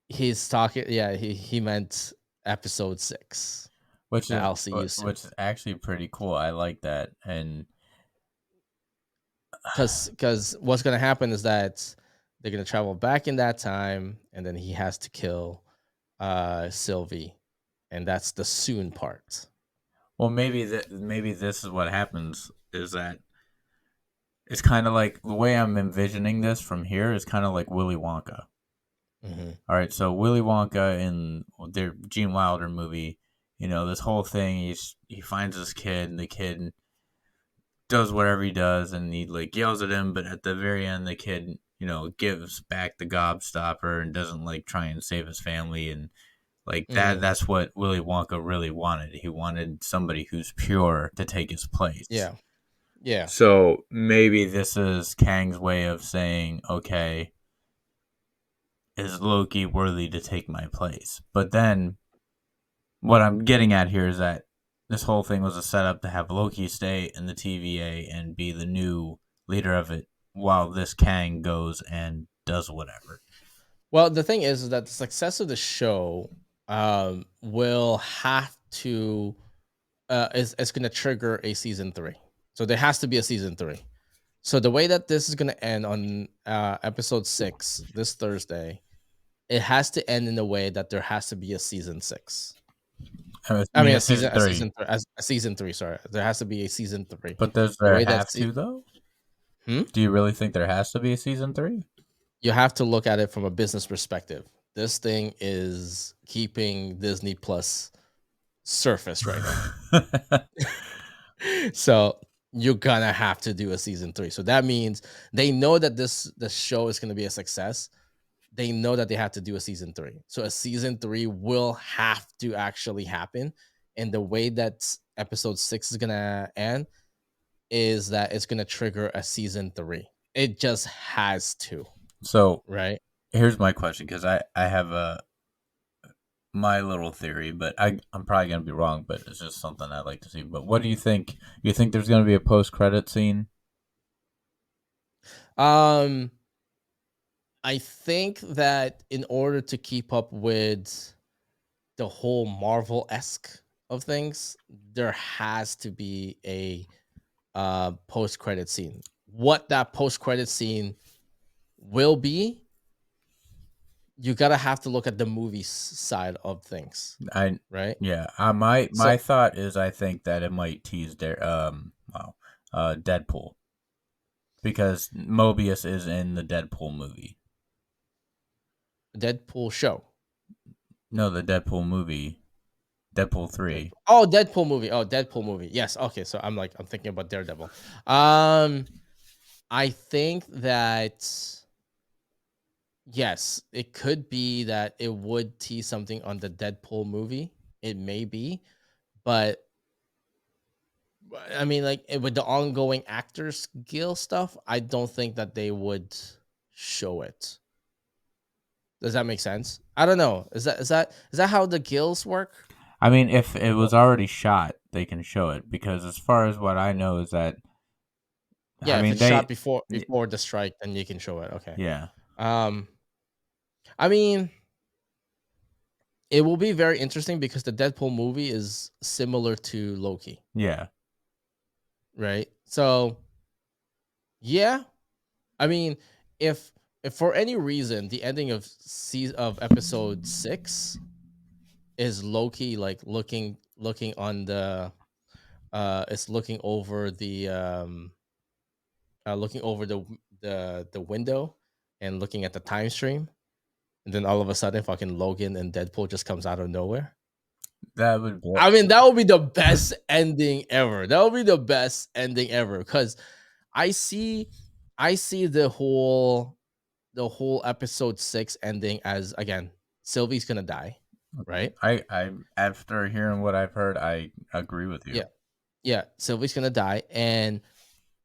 he's talking. Yeah, he meant episode 6. Which That is I'll see you soon. which is actually pretty cool. I like that. And Because what's gonna happen is that they're gonna travel back in that time, and then he has to kill Sylvie, and that's the soon part. well, maybe this is what happens is that it's kind of like the way I'm envisioning this from here is kind of like Willy Wonka. Hmm. All right, so Willy Wonka in their Gene Wilder movie, this whole thing, he finds this kid, and the kid does whatever he does, and he like yells at him, but at the very end, the kid, gives back the gobstopper and doesn't like try and save his family, and like that. Hmm. That's what Willy Wonka really wanted. He wanted somebody who's pure to take his place. Yeah, yeah. So maybe this is Kang's way of saying, okay, is Loki worthy to take my place? But then what I'm getting at here is that this whole thing was a setup to have Loki stay in the TVA and be the new leader of it while this Kang goes and does whatever. Well, the thing is that the success of the show will have to is going to trigger a season 3. So there has to be a season 3. So the way that this is going to end on episode 6 this Thursday, it has to end in a way that there has to be a season 6. I I mean, mean a season three. a season 3, sorry. There has to be a season 3. But does The there way that have to, though? hmm? Do you really think there has to be a season three? You have to look at it from a business perspective. This thing is keeping Disney Plus surface right now. So you're gonna have to do a season 3. So that means they know that the show is gonna be a success. They know that they have to do a season 3. So a season 3 will have to actually happen. And the way that episode 6 is gonna end is that it's gonna trigger a season 3. It just has to, So right? here's my question, because I have my little theory, but I'm probably gonna be wrong, but it's just something I'd like to see. But what do you think? You think there's gonna be a post credit scene? Um, I think that in order to keep up with the whole Marvel esque of things, there has to be a post credit scene. What that post credit scene will be, you gotta have to look at the movie side of things, I right? Yeah. My So thought is I think that it might tease their Deadpool, because Mobius is in the Deadpool movie. Deadpool show. No, the Deadpool movie, Deadpool 3. Oh, Deadpool movie. Oh, Deadpool movie. Yes. Okay. So I'm thinking about Daredevil. Um, I think that yes, it could be that it would tease something on the Deadpool movie. It may be, but I mean, like with the ongoing actor skill stuff, I don't think that they would show it. Does that make sense? I don't know. Is that how the gills work? I mean, if it Or, was already shot, they can show it, because as far as what I know is that, I yeah, if mean, it's shot they before the strike, then you can show it. Okay. yeah. Um, I mean, it will be very interesting because the Deadpool movie is similar to Loki, Yeah. right? So Yeah, I mean, if if for any reason the ending of episode 6 is Loki like looking on the it's looking over the window and looking at the time stream, and then all of a sudden fucking Logan and Deadpool just comes out of nowhere. That would be I mean, that would be the best ending ever. That would be the best ending ever because I see I see the whole episode 6 ending as, again, Sylvie's gonna die, right? I after hearing what I've heard, I agree with Yeah, you. yeah, Sylvie's gonna die, and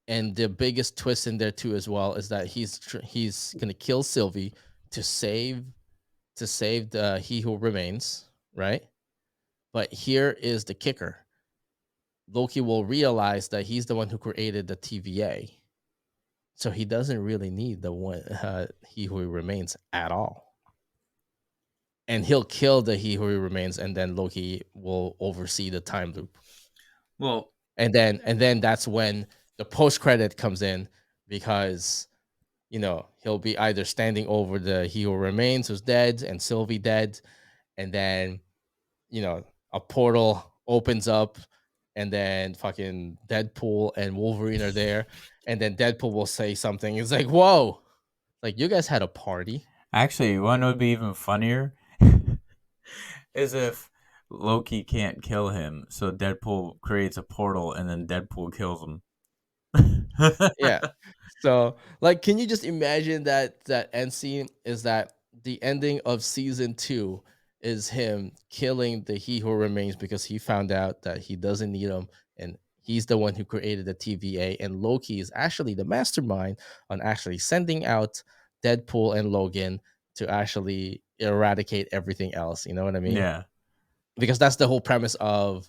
the biggest twist in there too as well is that he's gonna kill Sylvie to save the He Who Remains, right? But here is the kicker: Loki will realize that he's the one who created the TVA, so he doesn't really need the one He Who Remains at all, and he'll kill the He Who Remains, and then Loki will oversee the time loop. Well, And then that's when the post credit comes in, because he'll be either standing over the He Who Remains who's dead and Sylvie dead, and then a portal opens up, and then fucking Deadpool and Wolverine are there, and then Deadpool will say something. It's like, whoa, like, you guys had a party. actually, one would be even funnier is if Loki can't kill him, so Deadpool creates a portal and then Deadpool kills him. Yeah. So, like, can you just imagine that end scene is that the ending of season 2 is him killing the He Who Remains because he found out that he doesn't need him, and he's the one who created the TVA, and Loki is actually the mastermind on actually sending out Deadpool and Logan to actually eradicate everything else, you know what I mean? Yeah, Because that's the whole premise of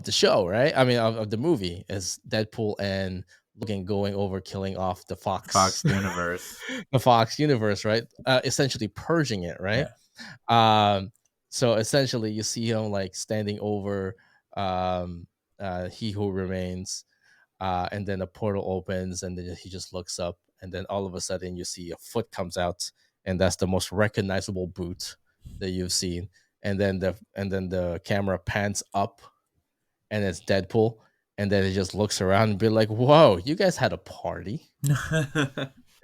the show, right? I mean, of the movie, is Deadpool and Logan going over, killing off the Fox Fox, Universe. the Fox universe, right? Essentially purging it, right? Yeah, Um, so essentially, you see him like standing over um, He Who Remains, and then a portal opens, and then he just looks up, and then all of a sudden, you see a foot comes out, and that's the most recognizable boot that you've seen. And then the camera pans up, and it's Deadpool, and then it just looks around and be like, "Whoa, you guys had a party,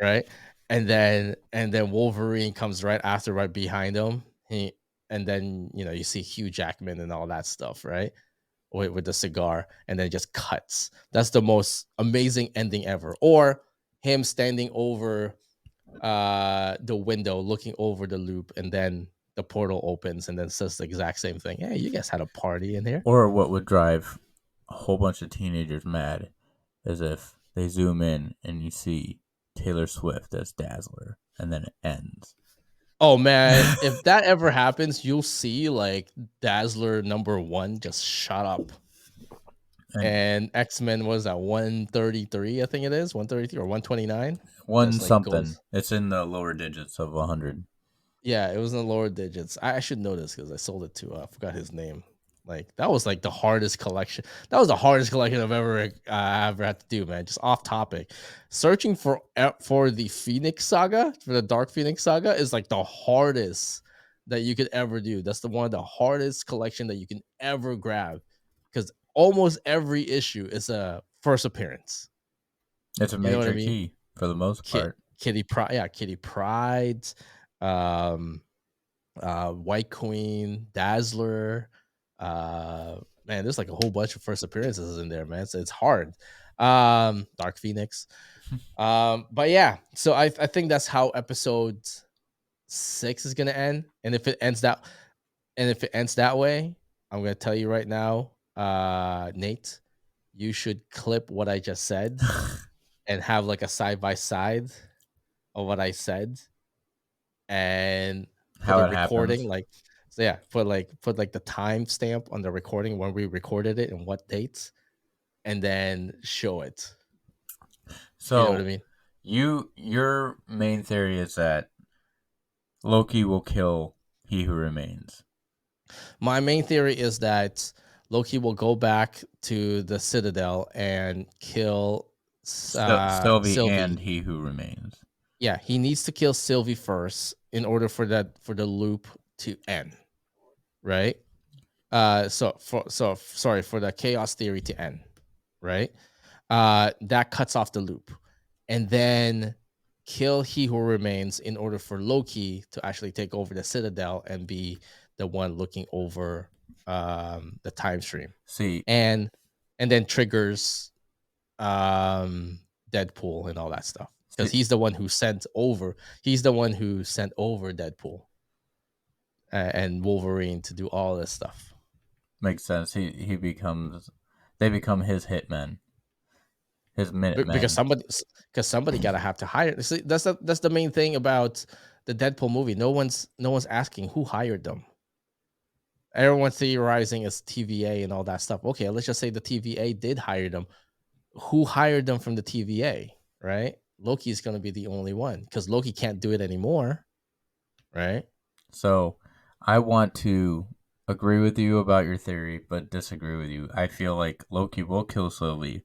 right?" And then Wolverine comes right after, right behind him. And then you see Hugh Jackman and all that stuff, right? With the cigar, and then it just cuts. That's the most amazing ending ever. Or him standing over the window, looking over the loop, and then the portal opens, and then says the exact same thing. Hey, you guys had a party in here. or what would drive a whole bunch of teenagers mad is if they zoom in and you see Taylor Swift as Dazzler, and then it ends. Oh man, if that ever happens, you'll see like Dazzler #1 just shut up. And And X-Men was at 133, I think it is, 133 or 129. one Just like something, goes. it's in the lower digits of 100. Yeah, it was in the lower digits. I should know this because I sold it to I forgot his name. Like, that was like the hardest collection. That was the hardest collection I've ever had to do, man. Just off topic. Searching for the Phoenix Saga, for the Dark Phoenix Saga, is like the hardest that you could ever do. That's the one of the hardest collection that you can ever grab, because almost every issue is a first appearance. It's a You know what I major mean? key for the most part. Kitty Pride, yeah, Kitty Pride, um, White Queen, Dazzler. Man, there's like a whole bunch of first appearances in there, man. So it's hard. Dark Phoenix. But yeah, so I think that's how episode 6 is gonna end. And if it ends that way, I'm gonna tell you right now, Nate, you should clip what I just said and have like a side by side of what I said, and put How a it recording, happens. like, so yeah, put like the time stamp on the recording when we recorded it and what dates, and then show it. You know what I So mean? your main theory is that Loki will kill He Who Remains. My main theory is that Loki will go back to the Citadel and kill Sylvie and Sylvie. He Who Remains. Yeah, he needs to kill Sylvie first in order for the loop to end, right? Sorry, for the chaos theory to end, right? That cuts off the loop, and then kill He Who Remains in order for Loki to actually take over the Citadel and be the one looking over the time stream, See, and then triggers Deadpool and all that stuff because see, he's the one who sent over Deadpool and Wolverine to do all this stuff. makes sense. They become his hitmen, his Because Minutemen. somebody gotta have to hire. See, that's the main thing about the Deadpool movie. No one's asking who hired them. Everyone's theorizing it's TVA and all that stuff. Okay, let's just say the TVA did hire them. Who hired them from the TVA? Right? Loki's gonna be the only one because Loki can't do it anymore. Right? So, I want to agree with you about your theory, but disagree with you. I feel like Loki will kill Sylvie,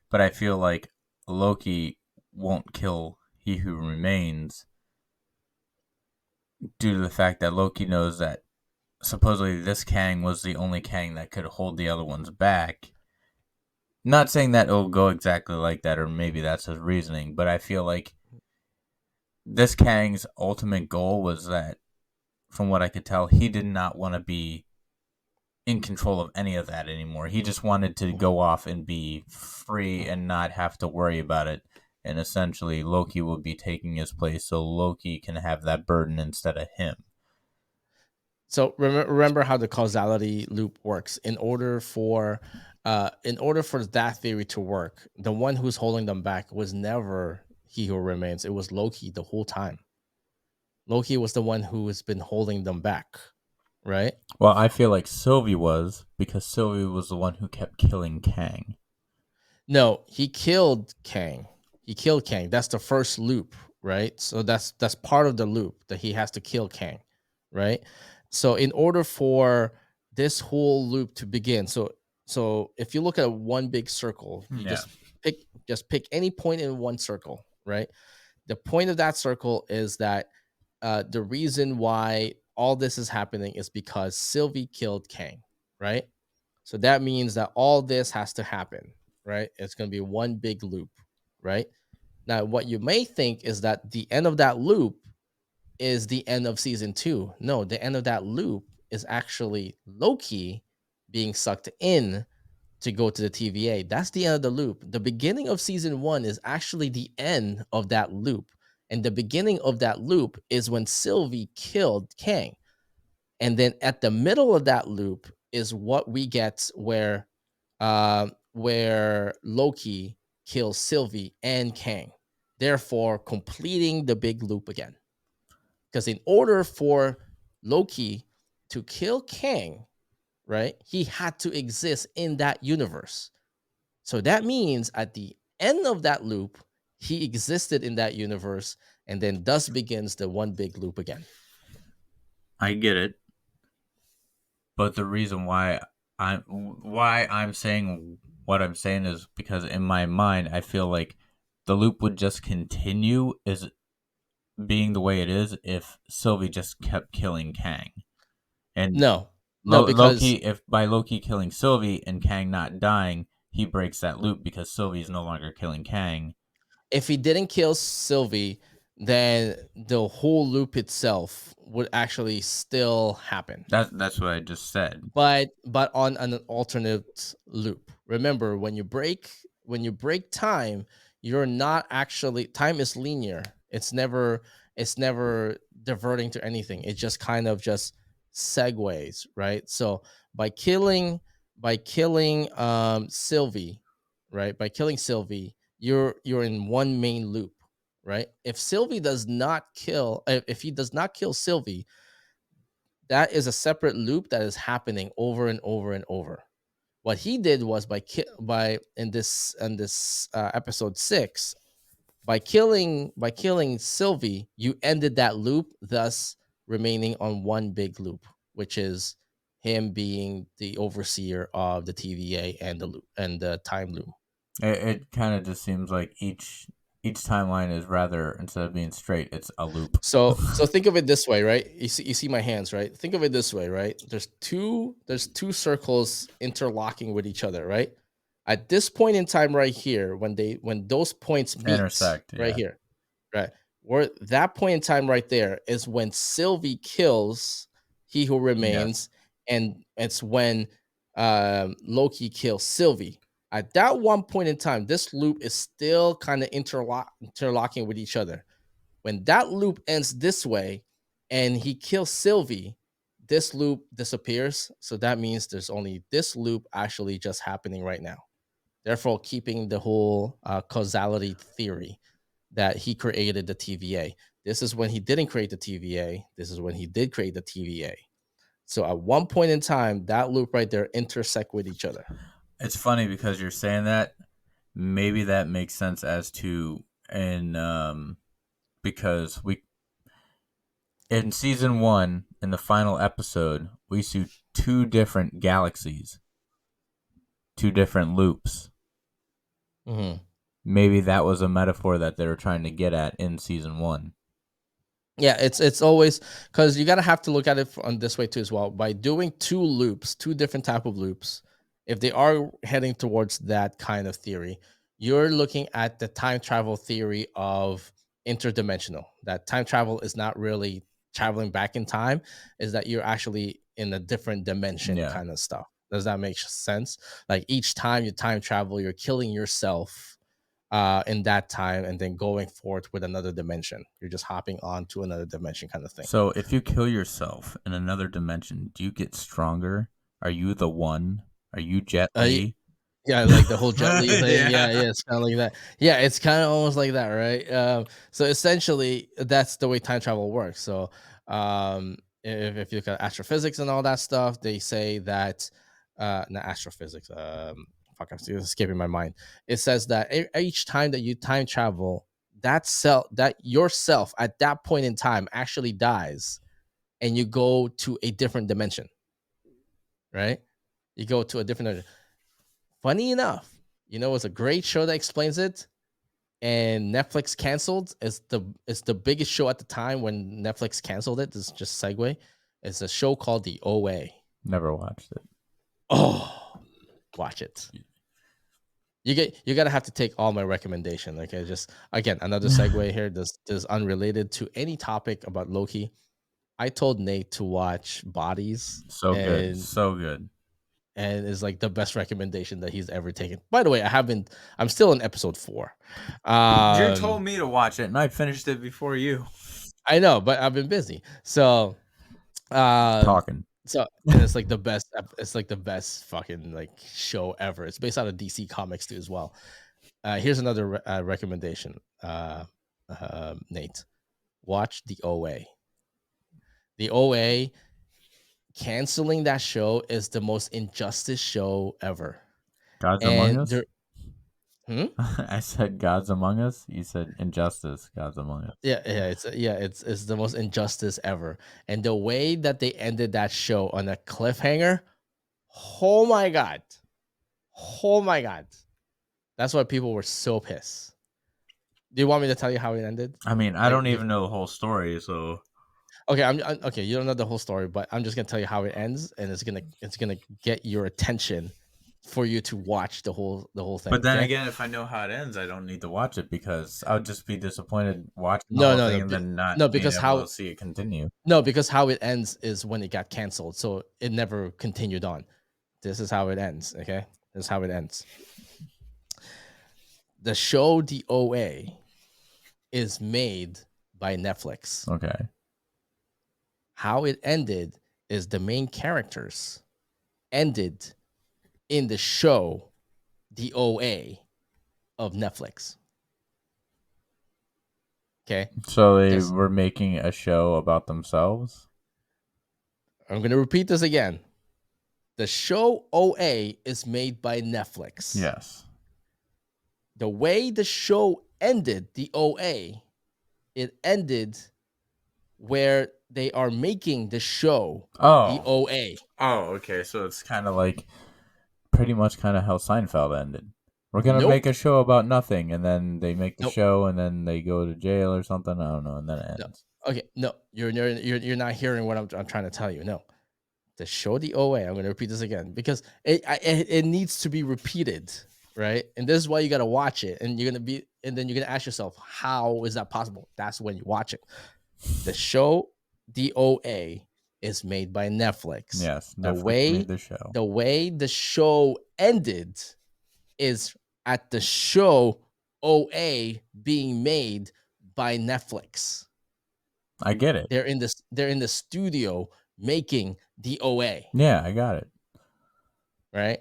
but I feel like Loki won't kill He Who Remains due to the fact that Loki knows that supposedly this Kang was the only Kang that could hold the other ones back. Not saying that it'll go exactly like that, or maybe that's his reasoning, but I feel like this Kang's ultimate goal was that, from what I could tell, he did not want to be in control of any of that anymore. He just wanted to go off and be free and not have to worry about it. And essentially, Loki will be taking his place so Loki can have that burden instead of him. So remember how the causality loop works. In order for that theory to work, the one who's holding them back was never He Who Remains. It was Loki the whole time. Loki was the one who has been holding them back, right? Well, I feel like Sylvie was, because Sylvie was the one who kept killing Kang. No, he killed Kang. He killed Kang. That's the first loop, right? So that's part of the loop that he has to kill Kang, right? So in order for this whole loop to begin, so if you look at one big circle, you Yeah. just pick any point in one circle, right? The point of that circle is that the reason why all this is happening is because Sylvie killed Kang, right? So that means that all this has to happen, right? It's going to be one big loop, right? Now, what you may think is that the end of that loop is the end of season 2. No, the end of that loop is actually Loki being sucked in to go to the TVA. That's the end of the loop. The beginning of season 1 is actually the end of that loop. And the beginning of that loop is when Sylvie killed Kang. And then at the middle of that loop is what we get where Loki kills Sylvie and Kang, therefore completing the big loop again. Because in order for Loki to kill Kang, right, he had to exist in that universe. So that means at the end of that loop, he existed in that universe, and then thus begins the one big loop again. I get it, but the reason why I'm saying what I'm saying is because in my mind I feel like the loop would just continue is being the way it is if Sylvie just kept killing Kang. And No, no, Loki, because if by Loki killing Sylvie and Kang not dying, he breaks that loop because Sylvie is no longer killing Kang. if he didn't kill Sylvie, then the whole loop itself would actually still happen, That's what I just said. but on an alternate loop. Remember, when you break time, you're not actually, time is linear. It's never diverting to anything. It just kind of just segues, right? So by killing Sylvie, right? By killing Sylvie, you're in one main loop, right? If he does not kill Sylvie, that is a separate loop that is happening over and over and over. What he did was by in this episode 6, by killing Sylvie, you ended that loop, thus remaining on one big loop, which is him being the overseer of the TVA and the loop and the time loop. It kind of just seems like each timeline is rather, instead of being straight, it's a loop. So think of it this way, right? You see my hands, right? Think of it this way, right? There's two circles interlocking with each other, right? At this point in time right here, when those points meet Intersect, right yeah. here, right? Where that point in time right there is when Sylvie kills He Who Yes. Remains, and it's when Loki kills Sylvie. At that one point in time, this loop is still kind of interlocking with each other. When that loop ends this way and he kills Sylvie, this loop disappears. So that means there's only this loop actually just happening right now. Therefore, keeping the whole causality theory that he created the TVA. This is when he didn't create the TVA. This is when he did create the TVA. So at one point in time, that loop right there intersect with each other. It's funny because you're saying that. Maybe that makes sense as to, and because we in season 1, in the final episode, we see two different galaxies, two different loops. Mhm. Maybe that was a metaphor that they were trying to get at in season 1. Yeah, it's always because you gotta have to look at it on this way too as well. By doing two loops, two different type of loops, if they are heading towards that kind of theory, you're looking at the time travel theory of interdimensional. That time travel is not really traveling back in time, is that you're actually in a different dimension Yeah. kind of stuff. Does that make sense? Like each time you time travel, you're killing yourself in that time and then going forth with another dimension. You're just hopping on to another dimension kind of thing. So if you kill yourself in another dimension, do you get stronger? Are you the one? Are you Jet Uh, Li? yeah, like the whole Jet Li thing. Yeah, Yeah. yeah, it's kind of like that. Yeah, it's kind of almost like that, right? So essentially, that's the way time travel works. So if you look at astrophysics and all that stuff, they say that not astrophysics. Fuck, I'm still escaping my mind. It says that each time that you time travel, that yourself at that point in time actually dies and you go to a different dimension, right? You go to a different. Funny enough, it's a great show that explains it, and Netflix canceled. It's the biggest show at the time when Netflix canceled it. This is just segue. It's a show called The OA. Never watched it. Oh, watch it. You gotta have to take all my recommendation. Okay, just again another segue here. This is unrelated to any topic about Loki. I told Nate to watch Bodies, So good. and So good. is like the best recommendation that he's ever taken. By the way, I'm still in episode 4. You told me to watch it, and I finished it before you. I know, but I've been busy. Um Talking. and it's like the best fucking like show ever. It's based out of DC Comics too as well. Here's another recommendation. Nate, watch The OA. The OA, canceling that show is the most injustice show ever. Gods Among And Us? there hmm? I said Gods Among Us. You said Injustice, Gods Among Us. It's the most injustice ever. And the way that they ended that show on a cliffhanger, oh my god. Oh my god. That's why people were so pissed. Do you want me to tell you how it ended? I mean, I Like don't even know the whole story, so. okay, okay, you don't know the whole story, but I'm just going to tell you how it ends and it's going to get your attention for you to watch the whole thing, But then okay? again, if I know how it ends, I don't need to watch it because I would just be disappointed watching the No, whole no, thing no. and then not No, being because able how to see it continue. no, because how it ends is when it got canceled. So it never continued on. This is how it ends, okay? This is how it ends. The show The OA is made by Netflix. Okay. How it ended is the main characters ended in the show The OA of Netflix. Okay? So they Just were making a show about themselves? I'm going to repeat this again. The show OA is made by Netflix. Yes. The way the show ended, The OA, it ended where they are making the show The Oh. OA. Oh, okay. So it's kind of like pretty much kind of how Seinfeld ended. We're gonna make Nope. a show about nothing, and then they make the Nope. show, and then they go to jail or something. I don't know, and then it No. ends. Okay. No. You're not hearing what I'm trying to tell you. No. To show the OA, I'm going to repeat this again because it needs to be repeated, right? And this is why you got to watch it, and then you're gonna ask yourself, how is that possible? That's when you watch it. The show, the OA, is made by Netflix. Yes, The Netflix made way the show. the way the show ended is at the show OA being made by Netflix. I get it. They're in the studio making the OA, Yeah, I got it. right?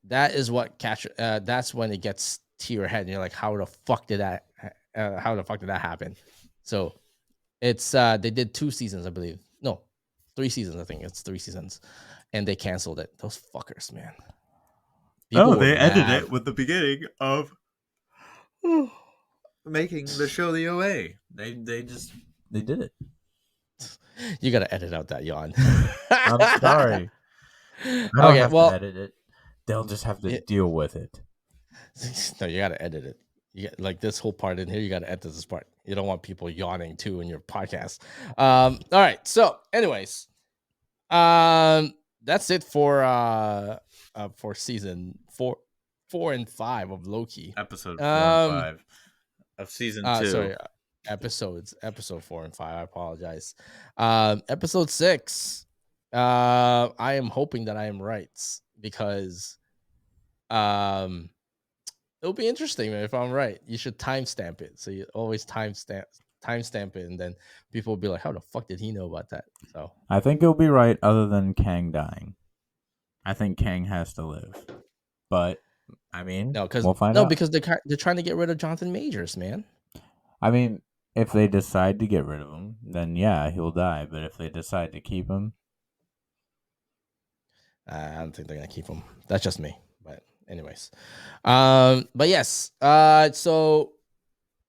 That is what catch. That's when it gets to your head, and you're like, "How the fuck did that? How the fuck did that happen?" So it's they did 2 seasons, I believe. No, 3 seasons. I think it's 3 seasons, and they canceled it. Those fuckers, man. People were They ended mad. it with the beginning of making the show the OA. They did it. You gotta edit out that yawn. I'm sorry. I don't Okay, have to well, edit it. They'll just have to it, deal with it. no, you gotta edit it. You get, like this whole part in here, you gotta edit this part. You don't want people yawning too in your podcast. All right. So, anyways, that's it for season 4 and 5 of Loki. Episode 4 and Um, 5 of season 2. sorry, episode 4 and 5. I apologize. Episode 6. I am hoping that I am right because it'll be interesting if I'm right. You should timestamp it. So you always timestamp it, and then people will be like, "How the fuck did he know about that?" So I think it'll be right, other than Kang dying. I think Kang has to live, but I mean, we'll find out. because they're trying to get rid of Jonathan Majors, man. I mean, if they decide to get rid of him, then yeah, he'll die. But if they decide to keep him, I don't think they're gonna keep him. That's just me. But anyways, but yes. So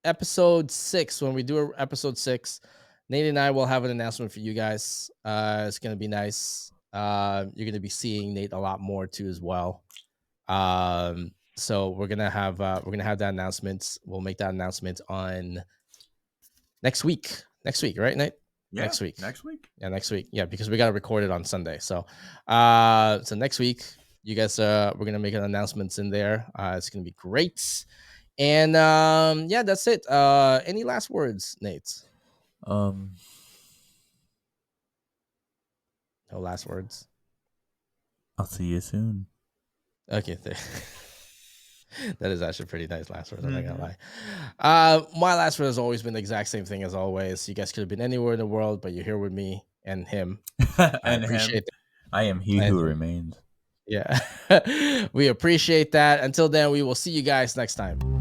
episode 6, when we do episode 6, Nate and I will have an announcement for you guys. It's gonna be nice. You're gonna be seeing Nate a lot more too as well. So we're gonna have that announcement. We'll make that announcement on next week. Next week, right, Nate? yeah, Next week. Next week. Yeah, next week. Yeah, because we got to record it on Sunday. So, so next week, you guys, we're gonna make an announcements in there. It's gonna be great. And yeah, that's it. Any last words, Nate? Um, No last words. I'll see you soon. Okay, that is actually pretty nice last words. I'm not gonna lie. My last word has always been the exact same thing as always. You guys could have been anywhere in the world, but you're here with me and him. I And appreciate him. I am he And who him. remains. Yeah, we appreciate that. Until then, we will see you guys next time.